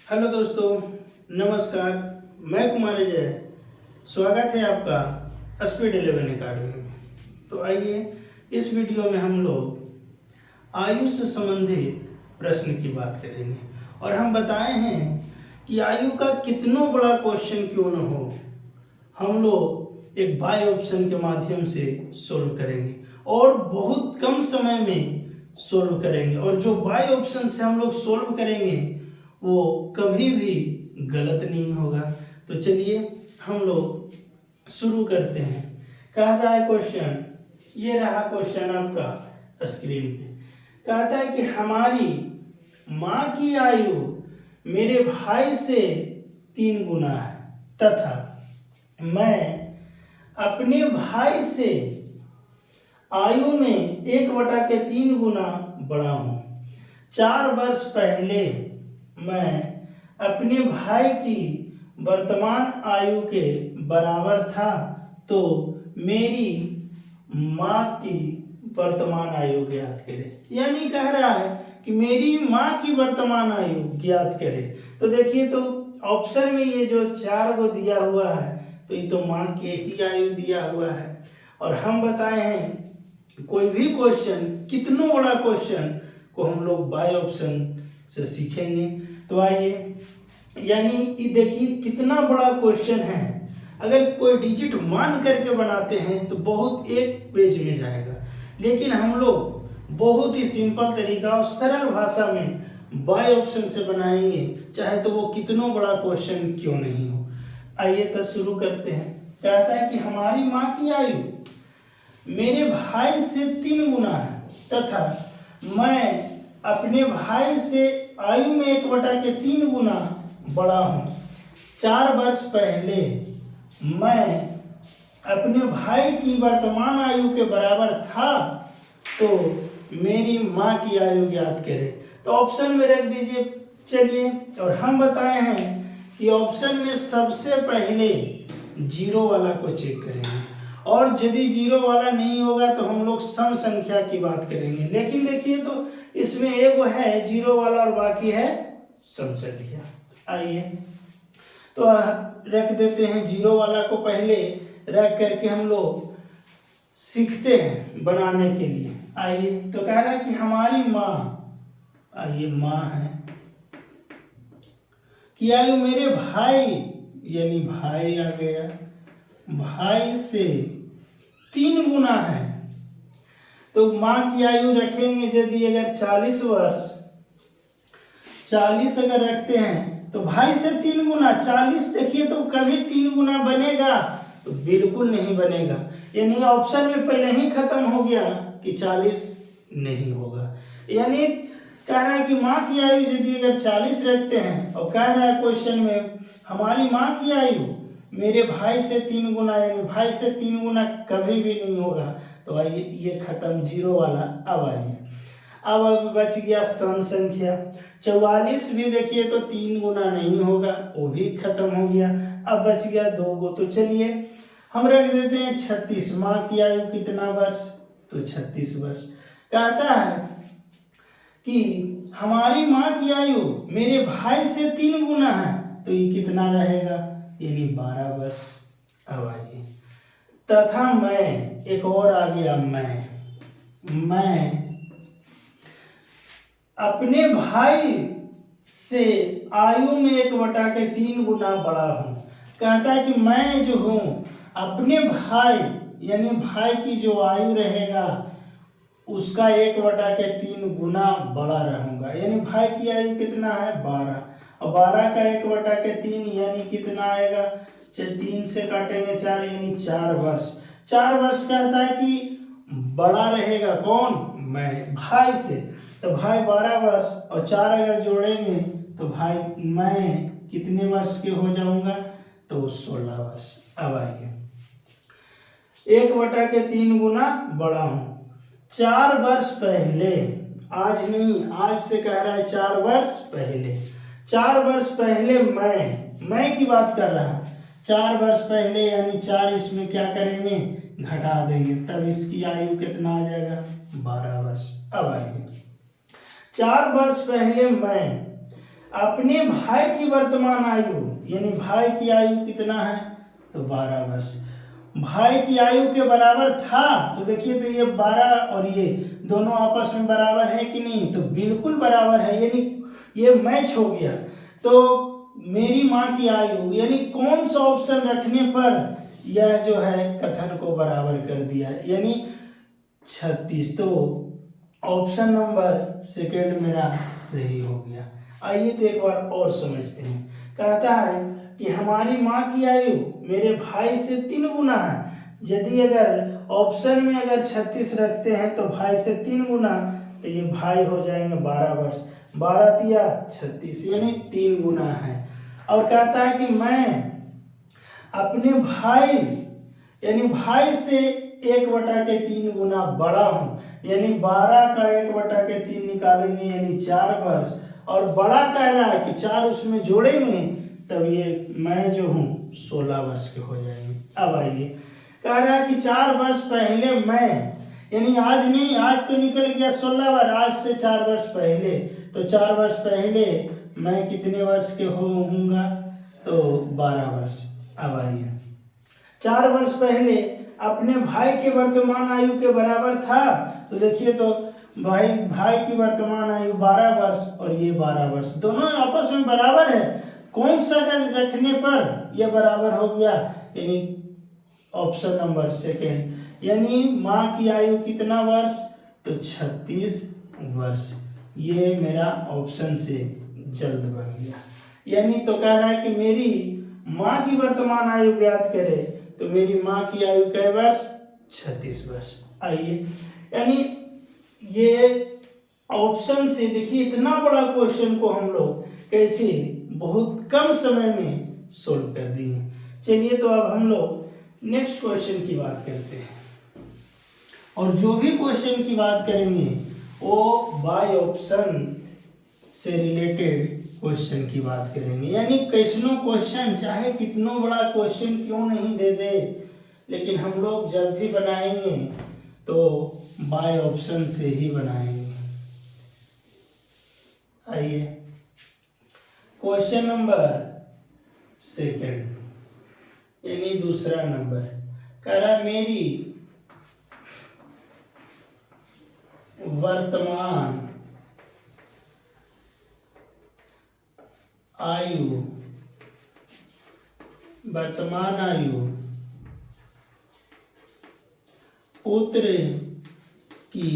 Hello दोस्तों, नमस्कार। मैं कुमार अजय। स्वागत है आपका स्पीड 11 अकेडमी में। तो आइए इस वीडियो में हम लोग आयु से संबंधित प्रश्न की बात करेंगे और हम बताए हैं कि आयु का कितना बड़ा क्वेश्चन क्यों न हो, हम लोग एक बाय ऑप्शन के माध्यम से सोल्व करेंगे और बहुत कम समय में सोल्व करेंगे। और जो बाय ऑप्शन से हम लोग सोल्व करेंगे वो कभी भी गलत नहीं होगा। तो चलिए हम लोग शुरू करते हैं। कह रहा है क्वेश्चन, ये रहा क्वेश्चन आपका स्क्रीन पे। कहता है कि हमारी माँ की आयु मेरे भाई से 3 गुना है तथा मैं अपने भाई से आयु में 1/3 गुना बड़ा हूँ। 4 वर्ष पहले मैं अपने भाई की वर्तमान आयु के बराबर था, तो मेरी माँ की वर्तमान आयु ज्ञात करें। यानी कह रहा है कि मेरी माँ की वर्तमान आयु ज्ञात करें। तो देखिए, तो ऑप्शन में ये जो 4 को दिया हुआ है तो ये तो माँ की ही आयु दिया हुआ है। और हम बताए हैं कोई भी क्वेश्चन, कितना बड़ा क्वेश्चन को हम लोग बाय ऑप्शन से सीखेंगे। तो आइए, यानी ये देखिए कितना बड़ा क्वेश्चन है। अगर कोई डिजिट मान करके बनाते हैं तो बहुत एक पेज में जाएगा, लेकिन हम लोग बहुत ही सिंपल तरीका और सरल भाषा में बाय ऑप्शन से बनाएंगे, चाहे तो वो कितना बड़ा क्वेश्चन क्यों नहीं हो। आइए तो शुरू करते हैं। कहता है कि हमारी माँ की आयु मेरे भाई से 3 गुना है तथा मैं अपने भाई से आयु में 1/3 गुना बड़ा हूँ। 4 वर्ष पहले मैं अपने भाई की वर्तमान आयु के बराबर था, तो मेरी माँ की आयु ज्ञात करें। तो ऑप्शन में रख दीजिए। चलिए, और हम बताए हैं कि ऑप्शन में सबसे पहले 0 वाला को चेक करेंगे, और यदि 0 वाला नहीं होगा तो हम लोग सम संख्या की बात करेंगे। लेकिन देखिए, तो इसमें एक है 0 वाला और बाकी है सम संख्या। आइए तो रख देते हैं 0 वाला को, पहले रख करके हम लोग सीखते हैं बनाने के लिए। आइए, तो कह रहा है कि हमारी माँ, आइए माँ है कि आयु मेरे भाई, यानी भाई आ गया, भाई से 3 गुना है। तो माँ की आयु रखेंगे, यदि अगर 40 वर्ष, 40 अगर रखते हैं तो भाई से 3 गुना 40, देखिए तो कभी 3 गुना बनेगा? तो बिल्कुल नहीं बनेगा। यानी ऑप्शन में पहले ही खत्म हो गया कि 40 नहीं होगा। यानी कह रहा है कि माँ की आयु यदि अगर 40 रखते हैं और कह रहा है क्वेश्चन में हमारी माँ की आयु मेरे भाई से 3 गुना, यानी भाई से 3 गुना कभी भी नहीं होगा। तो आइए ये खत्म 0 वाला। अब आइए, अब बच गया सम संख्या। 44 भी देखिए तो 3 गुना नहीं होगा, वो भी खत्म हो गया। अब बच गया 2 गो। तो चलिए हम रख देते हैं 36। माँ की आयु कितना वर्ष? तो 36 वर्ष। कहता है कि हमारी माँ की आयु मेरे भाई से 3 गुना है, तो ये कितना रहेगा? यानी 12 वर्ष। अब आइए, तथा मैं, एक और आ गया मैं अपने भाई से आयु में 1/3 गुना बड़ा हूँ। कहता है कि मैं जो हूँ अपने भाई, यानी भाई की जो आयु रहेगा उसका 1/3 गुना बड़ा रहूंगा। यानी भाई की आयु कितना है? 12, और 12 का 1/3 यानी कितना आएगा? 3 से काटेंगे 4, यानी 4 वर्ष। 4 वर्ष कहता है कि बड़ा रहेगा कौन? मैं, भाई से। तो भाई 12 वर्ष और 4 अगर जोड़ेंगे तो भाई मैं कितने वर्ष के हो जाऊंगा? तो 16 वर्ष। अब आइए, 1/3 गुना बड़ा हूं। 4 वर्ष पहले, आज नहीं, आज से कह रहा है 4 वर्ष पहले। 4 वर्ष पहले मैं की बात कर रहा है। 4 वर्ष पहले यानी 4 इसमें क्या करेंगे? घटा देंगे, तब इसकी आयु कितना आ जाएगा? 12 वर्ष। अब आइए, 4 वर्ष पहले मैं अपने भाई की वर्तमान आयु, यानी भाई की आयु कितना है, तो 12 वर्ष। भाई की आयु के बराबर था, तो देखिए तो ये 12 और ये दोनों आपस में बराबर है कि नहीं, तो बिल्कुल बराबर है, यानी ये मैच हो गया। तो मेरी माँ की आयु, यानी कौन सा ऑप्शन रखने पर यह जो है कथन को बराबर कर दिया, यानी 36। तो ऑप्शन नंबर सेकेंड मेरा सही हो गया। आइए तो एक बार और समझते हैं। कहता है कि हमारी माँ की आयु मेरे भाई से 3 गुना है। यदि अगर ऑप्शन में अगर 36 रखते हैं तो भाई से 3 गुना, तो ये भाई हो जाएंगे 12 वर्ष, 12 तिया 36, यानी 3 गुना है। और कहता है कि मैं अपने भाई, यानी भाई से 1/3 गुना बड़ा हूँ, यानी 12 का 1/3 निकालेंगे यानी 4 वर्ष, और बड़ा कह रहा है कि 4 उसमें जोड़ेंगे तब ये मैं जो हूँ 16 वर्ष के हो जाएंगे। अब आइए, कह रहा है कि 4 वर्ष पहले मैं, यानी आज नहीं, आज तो निकल गया 16 वर्ष, आज से 4 वर्ष पहले, तो 4 वर्ष पहले मैं कितने वर्ष के होऊंगा, तो 12 वर्ष। अब आइए, 4 वर्ष पहले अपने भाई के वर्तमान आयु के बराबर था, तो देखिए तो भाई की वर्तमान आयु 12 वर्ष और ये 12 वर्ष, दोनों आपस में बराबर है। कौन सा रखने पर यह बराबर हो गया, यानी ऑप्शन नंबर सेकेंड, यानी माँ की आयु कितना वर्ष, तो 36 वर्ष। ये मेरा ऑप्शन से जल्द बन गया। यानी तो कह रहा है कि मेरी माँ की वर्तमान आयु ज्ञात करे, तो मेरी माँ की आयु कै वर्ष, 36 वर्ष। आइए, यानी ये ऑप्शन से देखिए इतना बड़ा क्वेश्चन को हम लोग कैसे बहुत कम समय में सोल्व कर दिए। चलिए तो अब हम लोग नेक्स्ट क्वेश्चन की बात करते हैं, और जो भी क्वेश्चन की बात करेंगे वो बाय ऑप्शन से रिलेटेड क्वेश्चन की बात करेंगे। यानी कैसनो क्वेश्चन चाहे कितना बड़ा क्वेश्चन क्यों नहीं दे दे, लेकिन हम लोग जब भी बनाएंगे तो बाय ऑप्शन से ही बनाएंगे। आइए, क्वेश्चन नंबर सेकंड, यानी दूसरा नंबर, कह रहा मेरी वर्तमान आयु पुत्र की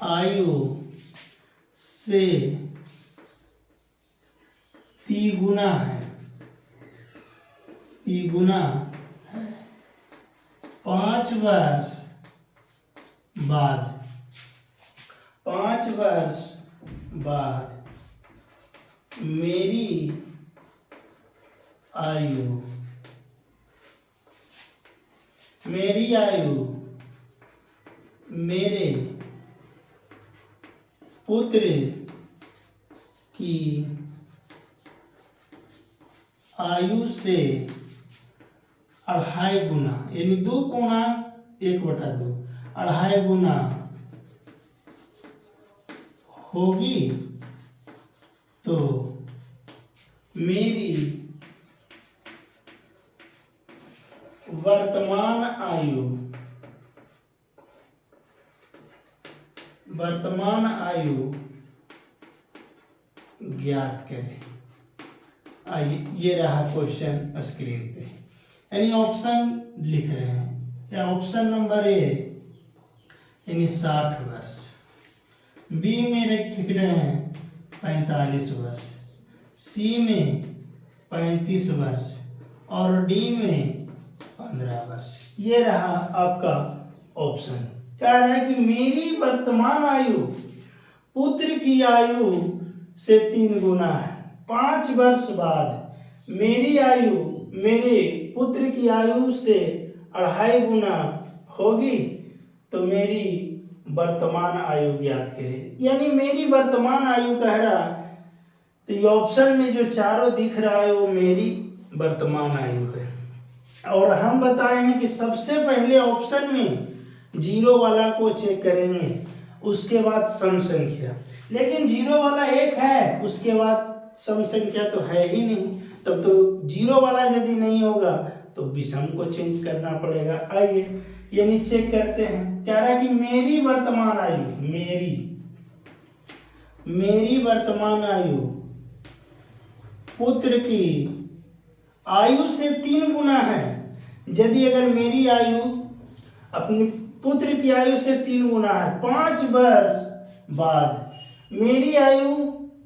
आयु से 3 गुना है, 5 वर्ष बाद मेरी आयु मेरे पुत्र की आयु से 2.5 गुना, यानी 2 गुना 1/2, 2.5 गुना होगी, तो मेरी वर्तमान आयु ज्ञात करें। आइए, ये रहा क्वेश्चन स्क्रीन पे, यानी ऑप्शन लिख रहे हैं। या ऑप्शन नंबर ए यानी 60 वर्ष, बी में लिख रहे हैं 45 वर्ष, सी में 35 वर्ष और डी में 15 वर्ष। ये रहा आपका ऑप्शन। कह रहा है कि मेरी वर्तमान आयु पुत्र की आयु से 3 गुना है, 5 वर्ष बाद मेरी आयु मेरे पुत्र की आयु से 2.5 गुना होगी, तो मेरी वर्तमान आयु ज्ञात करें। यानी मेरी वर्तमान आयु कह रहा, तो ये ऑप्शन में जो चारों दिख रहा है वो मेरी वर्तमान आयु है। और हम बताए हैं कि सबसे पहले ऑप्शन में 0 वाला को चेक करेंगे उसके बाद सम संख्या, लेकिन जीरो वाला एक है, उसके बाद सम संख्या तो है ही नहीं, तब तो जीरो वाला यदि नहीं होगा तो विषम को चेंज करना पड़ेगा। आइए यानी चेक करते हैं। कह रहा है कि मेरी वर्तमान आयु, मेरी वर्तमान आयु पुत्र की आयु से 3 गुना है। यदि अगर मेरी आयु अपने पुत्र की आयु से 3 गुना है, 5 वर्ष बाद मेरी आयु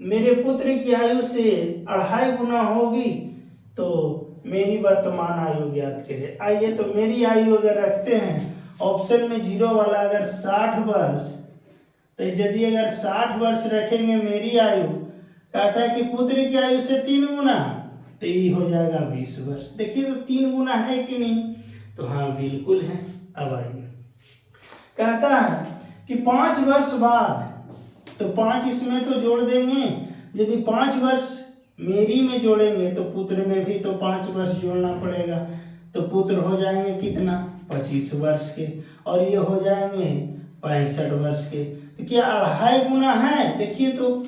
मेरे पुत्र की आयु से 2.5 गुना होगी, तो मेरी वर्तमान आयु ज्ञात करें। आइए तो मेरी आयु अगर रखते हैं ऑप्शन में जीरो वाला, अगर 60 वर्ष, तो यदि अगर 60 वर्ष रखेंगे मेरी आयु, कहता है कि पुत्र की आयु से 3 गुना, तो ये हो जाएगा 20 वर्ष। देखिए तो 3 गुना है कि नहीं, तो हाँ बिल्कुल है। अब आइए कहता है कि 5 वर्ष बाद, तो 5 इसमें तो जोड़ देंगे, यदि 5 वर्ष मेरी में जोड़ेंगे तो पुत्र में भी तो 5 वर्ष जोड़ना पड़ेगा, तो पुत्र हो जाएंगे कितना 25 वर्ष के, और ये हो जाएंगे 65 वर्ष के। तो क्या 2.5 गुना है, देखिए तो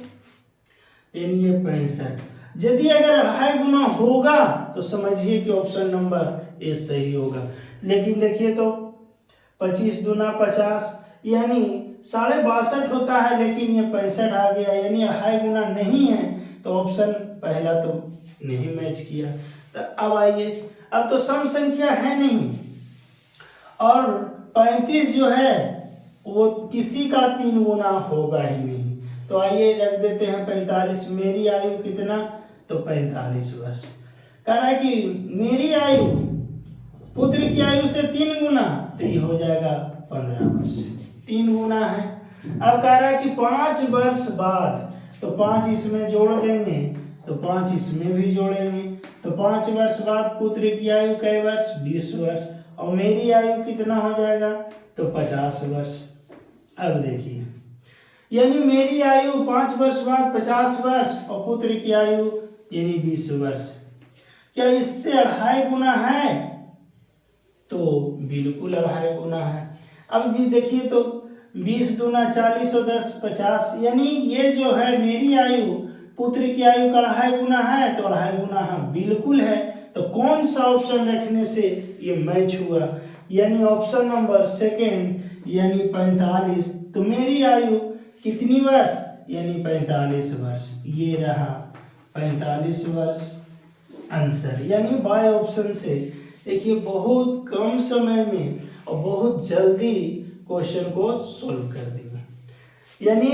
यानी ये 65। यदि अगर 2.5 गुना होगा तो समझिए कि ऑप्शन नंबर ए सही होगा। लेकिन देखिए तो 25 दूना 50 यानी 62.5 होता है, लेकिन ये 65 आ गया, यानी 2.5 गुना नहीं है, तो ऑप्शन पहला तो नहीं मैच किया। तो अब आइए, अब तो सम संख्या है नहीं, और 35 जो है वो किसी का 3 गुना होगा ही नहीं, तो आइए रख देते हैं 45। मेरी आयु कितना, तो 45 वर्ष। कह रहा है कि मेरी आयु पुत्र की आयु से 3 गुना, तो ये हो जाएगा 15 वर्ष, 3 गुना है। अब कह रहा है कि 5 वर्ष बाद, तो 5 इसमें जोड़ देंगे, तो 5 इसमें भी जोड़ेंगे, तो 5 वर्ष बाद पुत्र की आयु कै वर्ष, 20 वर्ष, और मेरी आयु कितना हो जाएगा, तो 50 वर्ष। अब देखिए यानी मेरी आयु 5 वर्ष बाद 50 वर्ष, और पुत्र की आयु यानी 20 वर्ष। क्या इससे 2.5 गुना है, तो बिल्कुल 2.5 गुना है। अब जी देखिए तो 20 दूना 40 और 10 50, यानी ये जो है मेरी आयु पुत्र की आयु का 2.5 गुना है, तो 2.5 गुना हाँ बिल्कुल है। तो कौन सा ऑप्शन रखने से ये मैच हुआ, यानी ऑप्शन नंबर सेकंड यानी 45। तो मेरी आयु कितनी वर्ष, यानी 45 वर्ष, ये रहा 45 वर्ष आंसर, यानी बाय ऑप्शन से। देखिए बहुत कम समय में और बहुत जल्दी क्वेश्चन को सोल्व कर दिए, यानी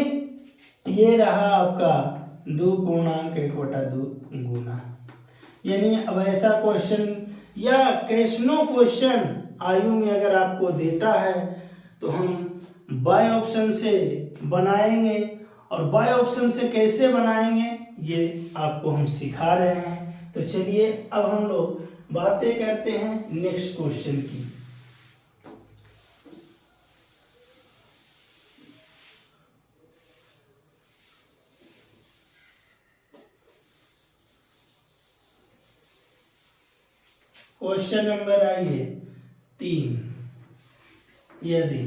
ये रहा आपका 2.1/2 गुना। यानी अब ऐसा क्वेश्चन या कैसनो क्वेश्चन आयु में अगर आपको देता है तो हम बाय ऑप्शन से बनाएंगे, और बाय ऑप्शन से कैसे बनाएंगे ये आपको हम सिखा रहे हैं। तो चलिए अब हम लोग बातें करते हैं नेक्स्ट क्वेश्चन की। क्वेश्चन नंबर आइए 3। यदि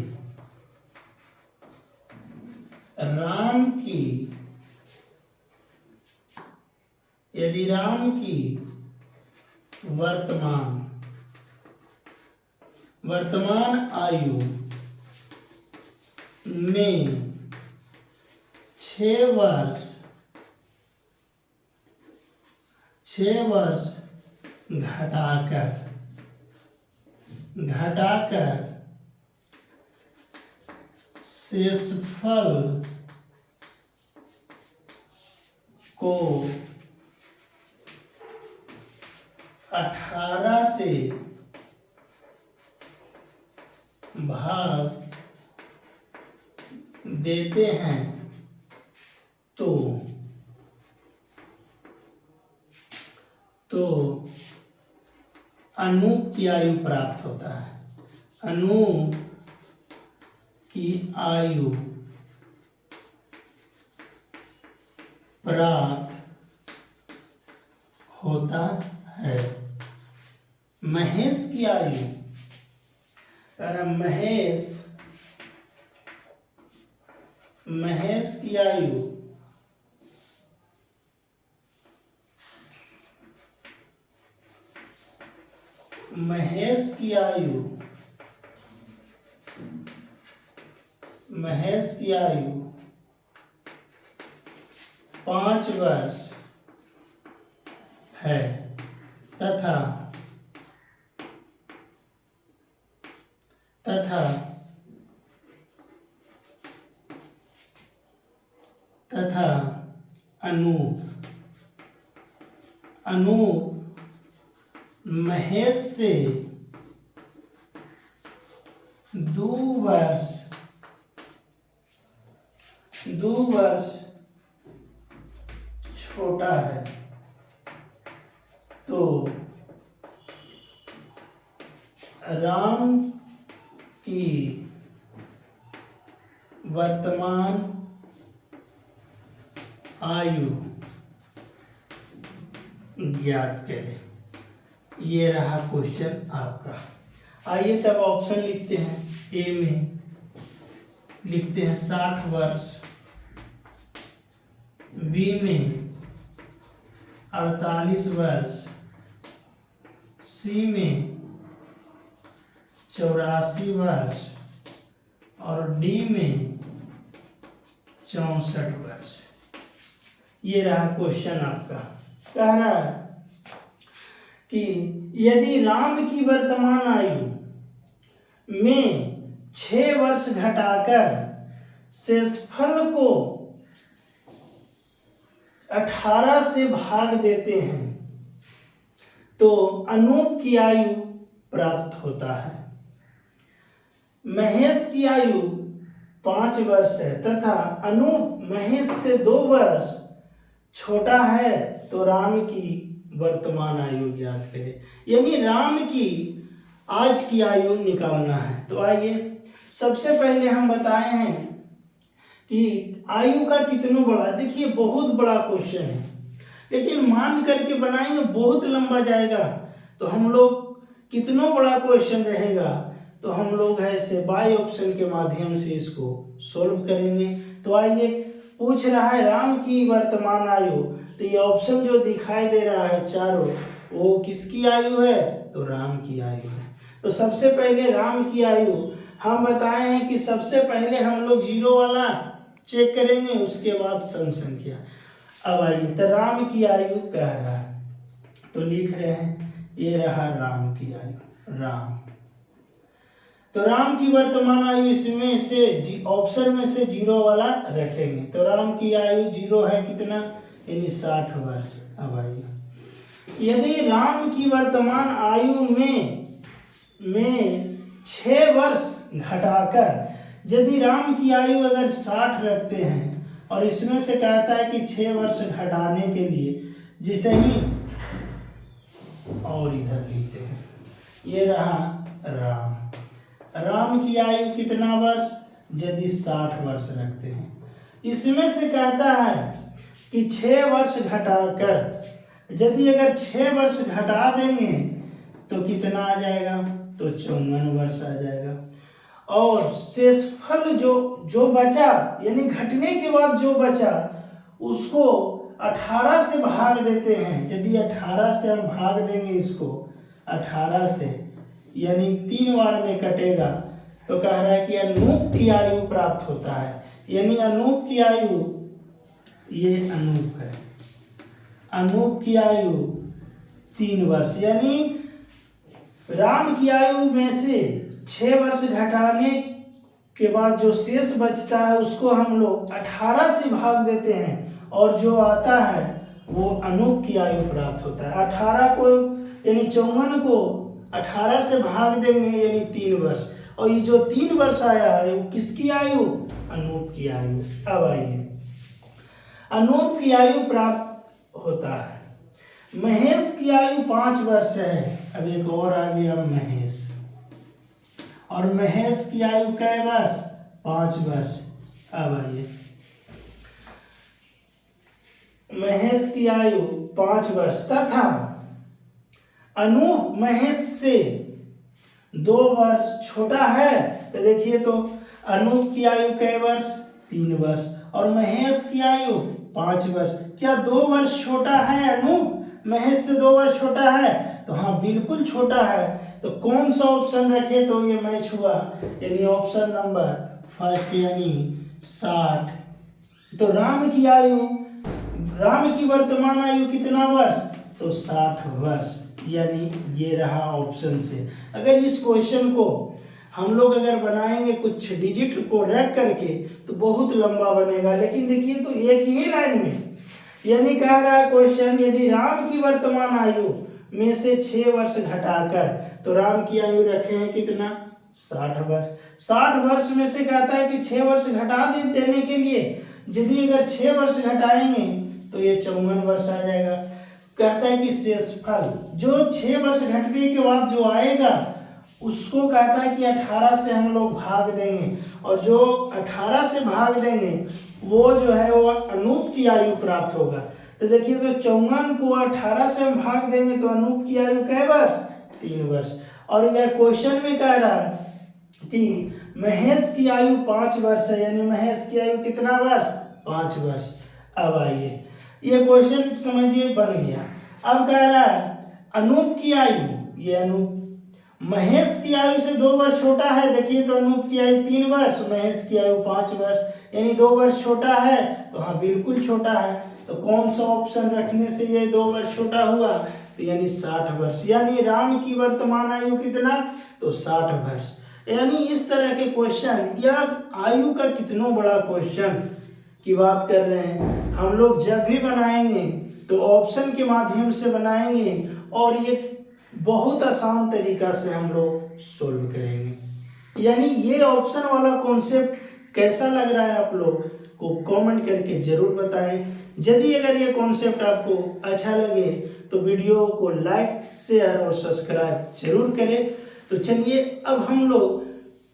राम की वर्तमान आयु में 6 वर्ष घटाकर शेषफल को 18 से भाग देते हैं तो अनूप की आयु प्राप्त होता है। अनूप की आयु प्राप्त होता है। महेश की आयु, महेश महेश की आयु महेश की आयु 5 वर्ष है तथा अनूप महेश से 2 वर्ष छोटा है, तो राम की वर्तमान आयु ज्ञात करें। ये रहा क्वेश्चन आपका। आइए तब ऑप्शन लिखते हैं। ए में लिखते हैं 60 वर्ष, बी में 48 वर्ष, सी में 84 वर्ष और डी में 64 वर्ष। ये रहा क्वेश्चन आपका। कह रहा है कि यदि राम की वर्तमान आयु में 6 वर्ष घटाकर शेषफल को 18 से भाग देते हैं तो अनूप की आयु प्राप्त होता है। महेश की आयु 5 वर्ष है तथा अनूप महेश से 2 वर्ष छोटा है, तो राम की वर्तमान आयु ज्ञात करें। यानी राम की आज की आयु निकालना है। तो आइए सबसे पहले हम बताए हैं कि आयु का कितना बड़ा। देखिए बहुत बड़ा क्वेश्चन है, लेकिन मान करके बनाएंगे बहुत लंबा जाएगा। तो हम लोग कितना बड़ा क्वेश्चन रहेगा तो हम लोग ऐसे बाय ऑप्शन के माध्यम से इसको सोल्व करेंगे। तो आइए पूछ रहा है राम की वर्तमान आयु, तो ये ऑप्शन जो दिखाई दे रहा है चारों, वो किसकी आयु है? तो राम की आयु है। तो सबसे पहले राम की आयु हम बताए हैं कि सबसे पहले हम लोग 0 वाला चेक करेंगे, उसके बाद सम संख्या। अब आइए तो राम की आयु कह रहा है, तो लिख रहे हैं ये रहा राम की आयु। राम, तो राम की वर्तमान आयु इसमें से ऑप्शन में से 0 वाला रखेंगे। तो राम की आयु 0 है कितना, यानी 60 वर्ष। अब आइए यदि राम की वर्तमान आयु में 6 वर्ष घटाकर, यदि राम की आयु अगर 60 रखते हैं और इसमें से कहता है कि 6 वर्ष घटाने के लिए, जिसे ही और इधर लिखते हैं, ये रहा राम की आयु कितना वर्ष, यदि 60 वर्ष रखते हैं, इसमें से कहता है कि 6 वर्ष घटाकर, यदि अगर 6 वर्ष घटा देंगे तो कितना आ जाएगा, तो 54 वर्ष आ जाएगा। और शेषफल जो बचा, यानी घटने के बाद जो बचा उसको 18 से भाग देते हैं। यदि 18 से हम भाग देंगे इसको 18 से, यानी 3 बार में कटेगा, तो कह रहा है कि अनूप की आयु प्राप्त होता है। यानी अनूप की आयु, ये अनूप है, अनूप की आयु 3 वर्ष। यानी राम की आयु में से 6 वर्ष घटाने के बाद जो शेष बचता है उसको हम लोग 18 से भाग देते हैं और जो आता है वो अनूप की आयु प्राप्त होता है। 18 को यानी 54 को 18 से भाग देंगे यानी 3 वर्ष, और ये जो 3 वर्ष आया है वो किसकी आयु, अनूप की आयु। अब आइए अनूप की आयु प्राप्त होता है। महेश की आयु 5 वर्ष है। अब एक और आ गया महेश, और महेश की आयु कै वर्ष, 5 वर्ष। अब आइए महेश की आयु 5 वर्ष तथा अनूप महेश से 2 वर्ष छोटा है। तो देखिए तो अनूप की आयु कै वर्ष, 3 वर्ष। और महेश की आयु 5 वर्ष। क्या 2 वर्ष छोटा है अनूप? महेश से 2 वर्ष छोटा है? तो हाँ, बिल्कुल छोटा है। तो कौन सा ऑप्शन रखे तो ये मैच हुआ? यानी ऑप्शन नंबर फर्स्ट, यानी 60। तो राम की वर्तमान आयु कितना वर्ष? तो 60 वर्ष, यानी ये रहा ऑप्शन से। अगर इस क्वेश्चन को हम लोग अगर बनाएंगे कुछ डिजिट को रख करके तो बहुत लंबा बनेगा, लेकिन देखिए तो एक ही लाइन में, यानी कह रहा है क्वेश्चन, यदि राम की वर्तमान आयु में से 6 वर्ष घटाकर, तो राम की आयु रखे हैं कितना? 60 वर्ष। 60 वर्ष में से कहता है कि 6 वर्ष घटा देने के लिए, यदि अगर 6 वर्ष घटाएंगे तो ये 54 वर्ष आ जाएगा। कहता है कि शेषफल जो 6 वर्ष घटने के बाद जो आएगा उसको कहता है कि 18 से हम लोग भाग देंगे, और जो 18 से भाग देंगे वो जो है वो अनूप की आयु प्राप्त होगा। तो देखिए, तो 54 को 18 से हम भाग देंगे तो अनूप की आयु कै वर्ष? 3 वर्ष। और यह क्वेश्चन में कह रहा है कि महेश की आयु 5 वर्ष है, यानी महेश की आयु कितना वर्ष? 5 वर्ष। अब आइए, ये क्वेश्चन समझिए बन गया। अब कह रहा है अनूप की आयु, ये अनूप महेश की आयु से 2 वर्ष छोटा है। देखिए, तो अनूप की आयु 3 वर्ष, महेश की आयु 5 वर्ष, यानी 2 वर्ष छोटा है। तो हाँ, बिल्कुल छोटा है। तो कौन सा ऑप्शन रखने से ये 2 वर्ष छोटा हुआ? तो यानी 60 वर्ष। यानी राम की वर्तमान आयु कितना? तो 60 वर्ष। यानी इस तरह के क्वेश्चन, या आयु का कितना बड़ा क्वेश्चन की बात कर रहे हैं हम लोग, जब भी बनाएंगे तो ऑप्शन के माध्यम से बनाएंगे, और ये बहुत आसान तरीका से हम लोग सोल्व करेंगे। यानी ये ऑप्शन वाला कॉन्सेप्ट कैसा लग रहा है आप लोग को कमेंट करके जरूर बताएं। यदि अगर ये कॉन्सेप्ट आपको अच्छा लगे तो वीडियो को लाइक, शेयर और सब्सक्राइब जरूर करें। तो चलिए, अब हम लोग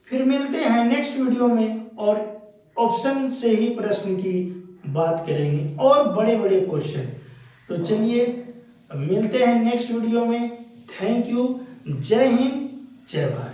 फिर मिलते हैं नेक्स्ट वीडियो में, और ऑप्शन से ही प्रश्न की बात करेंगे और बड़े बड़े क्वेश्चन। तो चलिए, अब मिलते हैं नेक्स्ट वीडियो में। Thank you. जय हिंद, जय भारत।